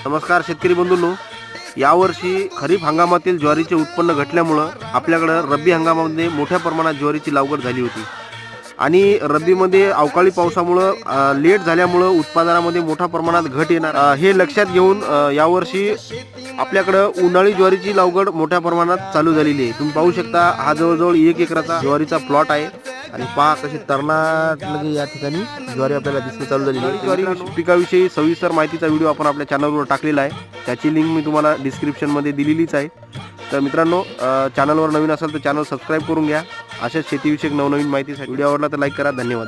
नमस्कार शेतकरी बंधूंनो, यावर्षी खरीप हंगामातील ज्वारीचे उत्पन्न घटल्यामुळं आपल्याकडे रब्बी हंगामामध्ये मोठ्या प्रमाणात ज्वारीची लागवड झाली होती आणि रब्बीमध्ये अवकाळी पावसामुळं लेट झाल्यामुळं उत्पादनामध्ये मोठ्या प्रमाणात घट येणार हे लक्षात घेऊन यावर्षी आपल्याकडे उन्हाळी ज्वारीची लागवड मोठ्या प्रमाणात चालू झालेली आहे। तुम्ही पाहू शकता हा जवळजवळ 1 एकराचा ज्वारीचा प्लॉट आहे आणि पहा कशी तरनाट लगे या ठिकाणी ज्वारी आपल्याला दिसणं चालू झालेली आहे। ज्वारी पिकाविषयी सविस्तर माहितीचा व्हिडिओ आपण आपल्या चॅनलवर टाकलेला आहे, त्याची लिंक मी तुम्हाला डिस्क्रिप्शनमध्ये दिलेलीच आहे। तर मित्रांनो, चॅनलवर नवीन असाल तर चॅनल सबस्क्राईब करून घ्या। अशाच शेतीविषयक नवनवीन माहितीसाठी व्हिडिओ आवडला तर लाईक करा। धन्यवाद।